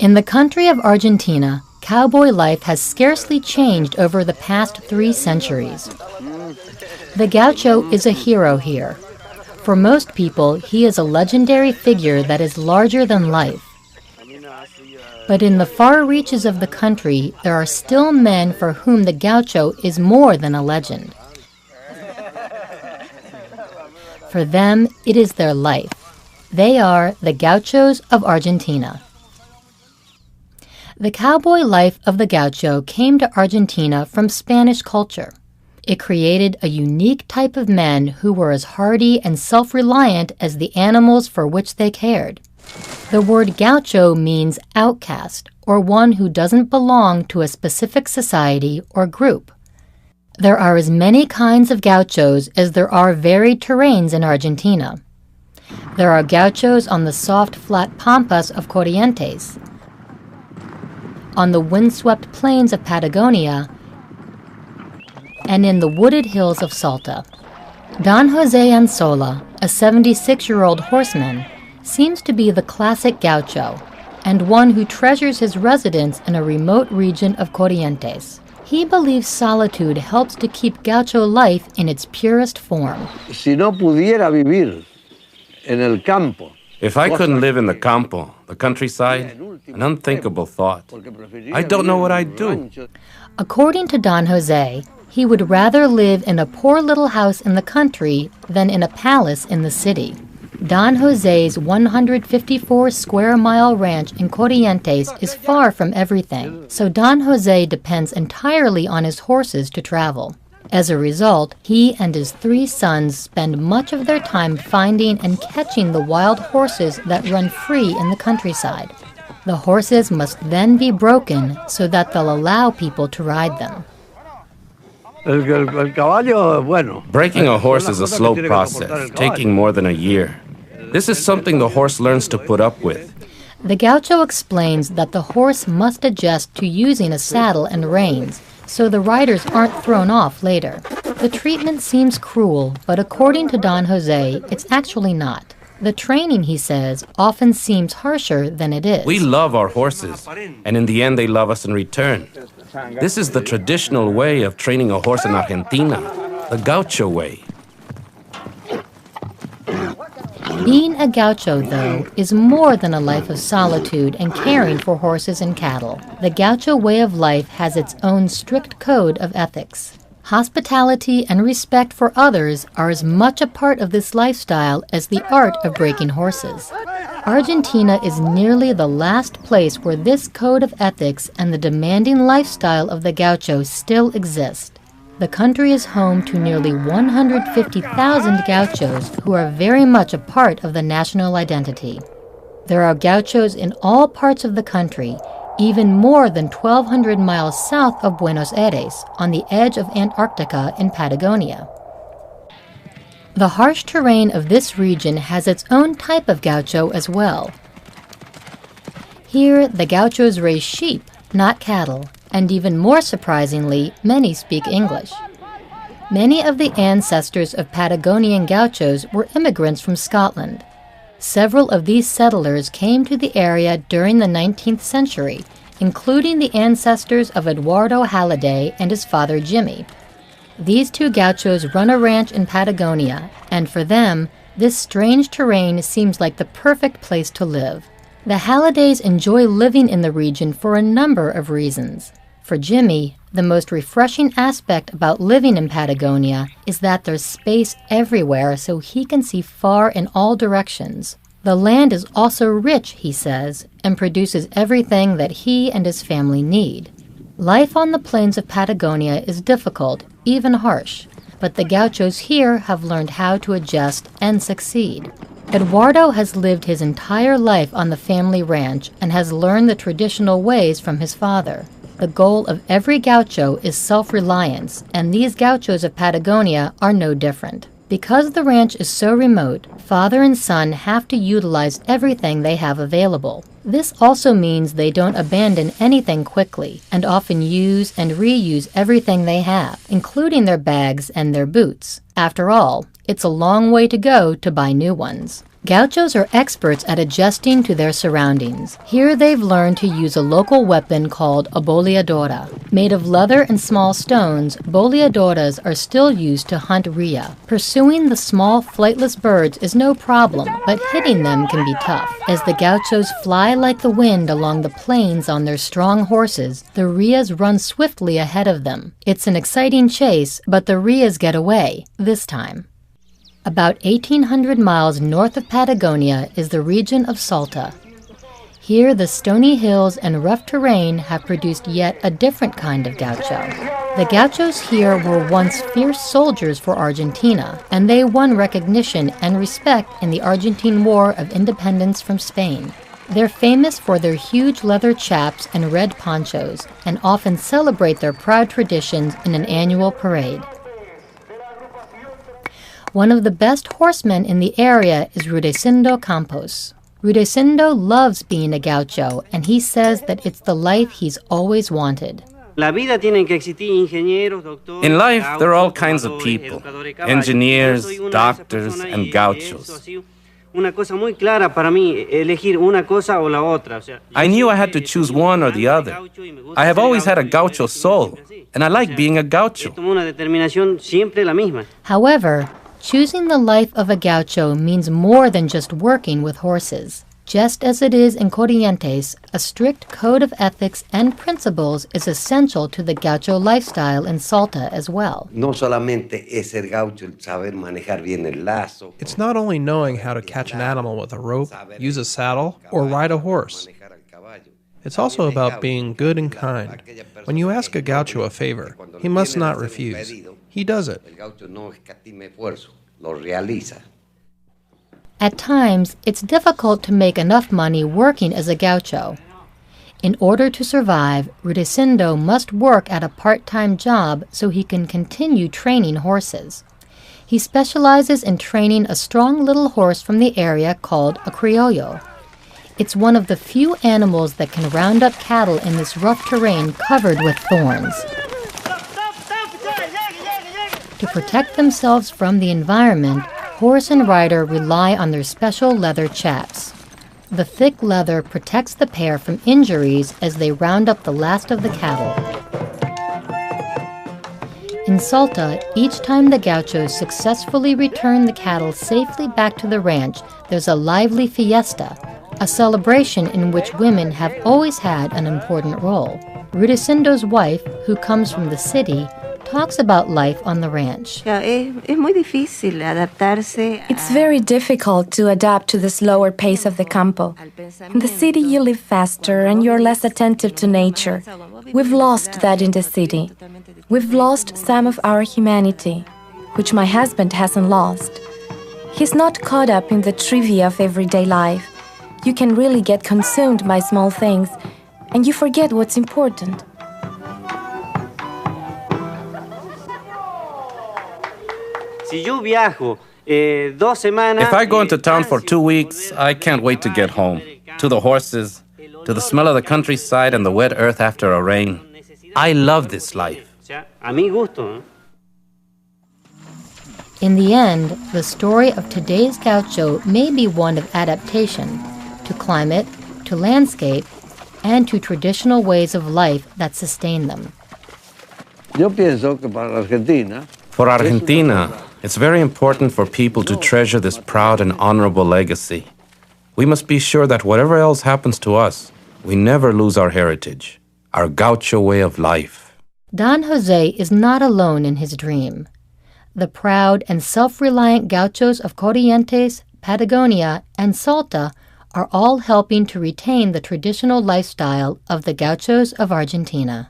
In the country of Argentina, cowboy life has scarcely changed over the past 3 centuries. The gaucho is a hero here. For most people, he is a legendary figure that is larger than life. But in the far reaches of the country, there are still men for whom the gaucho is more than a legend. For them, it is their life. They are the Gauchos of Argentina. The cowboy life of the gaucho came to Argentina from Spanish culture. It created a unique type of men who were as hardy and self-reliant as the animals for which they cared. The word gaucho means outcast, or one who doesn't belong to a specific society or group. There are as many kinds of gauchos as there are varied terrains in Argentina. There are gauchos on the soft, flat pampas of Corrientes, on the windswept plains of Patagonia, and in the wooded hills of Salta. Don Jose Anzola, a 76-year-old horseman, seems to be the classic gaucho, and one who treasures his residence in a remote region of Corrientes. He believes solitude helps to keep gaucho life in its purest form. Si no pudiera vivir en el campo. If I couldn't live in the campo, the countryside, an unthinkable thought. I don't know what I'd do. According to Don Jose, he would rather live in a poor little house in the country than in a palace in the city. Don Jose's 154-square-mile ranch in Corrientes is far from everything, so Don Jose depends entirely on his horses to travel. As a result, he and his 3 sons spend much of their time finding and catching the wild horses that run free in the countryside. The horses must then be broken so that they'll allow people to ride them. Breaking a horse is a slow process, taking more than a year. This is something the horse learns to put up with. The gaucho explains that the horse must adjust to using a saddle and reins, so the riders aren't thrown off later. The treatment seems cruel, but according to Don Jose, it's actually not. The training, he says, often seems harsher than it is. We love our horses, and in the end they love us in return. This is the traditional way of training a horse in Argentina, the gaucho way. Being a gaucho, though, is more than a life of solitude and caring for horses and cattle. The gaucho way of life has its own strict code of ethics. Hospitality and respect for others are as much a part of this lifestyle as the art of breaking horses. Argentina is nearly the last place where this code of ethics and the demanding lifestyle of the gaucho still exist. The country is home to nearly 150,000 gauchos who are very much a part of the national identity. There are gauchos in all parts of the country, even more than 1,200 miles south of Buenos Aires, on the edge of Antarctica in Patagonia. The harsh terrain of this region has its own type of gaucho as well. Here, the gauchos raise sheep, not cattle, and even more surprisingly, many speak English. Many of the ancestors of Patagonian gauchos were immigrants from Scotland. Several of these settlers came to the area during the 19th century, including the ancestors of Eduardo Halliday and his father Jimmy. These 2 gauchos run a ranch in Patagonia, and for them, this strange terrain seems like the perfect place to live. The Hallidays enjoy living in the region for a number of reasons. For Jimmy, the most refreshing aspect about living in Patagonia is that there's space everywhere so he can see far in all directions. The land is also rich, he says, and produces everything that he and his family need. Life on the plains of Patagonia is difficult, even harsh, but the gauchos here have learned how to adjust and succeed. Eduardo has lived his entire life on the family ranch and has learned the traditional ways from his father. The goal of every gaucho is self-reliance, and these gauchos of Patagonia are no different. Because the ranch is so remote, father and son have to utilize everything they have available. This also means they don't abandon anything quickly, and often use and reuse everything they have, including their bags and their boots. After all, it's a long way to go to buy new ones. Gauchos are experts at adjusting to their surroundings. Here they've learned to use a local weapon called a boleadora. Made of leather and small stones, boleadoras are still used to hunt rhea. Pursuing the small, flightless birds is no problem, but hitting them can be tough. As the Gauchos fly like the wind along the plains on their strong horses, the rheas run swiftly ahead of them. It's an exciting chase, but the rheas get away, this time. About 1,800 miles north of Patagonia is the region of Salta. Here, the stony hills and rough terrain have produced yet a different kind of gaucho. The gauchos here were once fierce soldiers for Argentina, and they won recognition and respect in the Argentine War of Independence from Spain. They're famous for their huge leather chaps and red ponchos, and often celebrate their proud traditions in an annual parade. One of the best horsemen in the area is Rudecindo Campos. Rudecindo loves being a gaucho, and he says that it's the life he's always wanted. In life, there are all kinds of people, engineers, doctors, and gauchos. I knew I had to choose one or the other. I have always had a gaucho soul, and I like being a gaucho. However, choosing the life of a gaucho means more than just working with horses. Just as it is in Corrientes, a strict code of ethics and principles is essential to the gaucho lifestyle in Salta as well. It's not only knowing how to catch an animal with a rope, use a saddle, or ride a horse. It's also about being good and kind. When you ask a gaucho a favor, he must not refuse. He does it. At times, it's difficult to make enough money working as a gaucho. In order to survive, Rudecindo must work at a part-time job so he can continue training horses. He specializes in training a strong little horse from the area called a criollo. It's one of the few animals that can round up cattle in this rough terrain covered with thorns. To protect themselves from the environment, horse and rider rely on their special leather chaps. The thick leather protects the pair from injuries as they round up the last of the cattle. In Salta, each time the gauchos successfully return the cattle safely back to the ranch, there's a lively fiesta, a celebration in which women have always had an important role. Rudecindo's wife, who comes from the city, talks about life on the ranch. It's very difficult to adapt to the slower pace of the campo. In the city, you live faster and you're less attentive to nature. We've lost that in the city. We've lost some of our humanity, which my husband hasn't lost. He's not caught up in the trivia of everyday life. You can really get consumed by small things, and you forget what's important. If I go into town for 2 weeks, I can't wait to get home. To the horses, to the smell of the countryside and the wet earth after a rain. I love this life. In the end, the story of today's gaucho may be one of adaptation to climate, to landscape, and to traditional ways of life that sustain them. For Argentina, it's very important for people to treasure this proud and honorable legacy. We must be sure that whatever else happens to us, we never lose our heritage, our gaucho way of life. Don Jose is not alone in his dream. The proud and self-reliant gauchos of Corrientes, Patagonia, and Salta are all helping to retain the traditional lifestyle of the Gauchos of Argentina.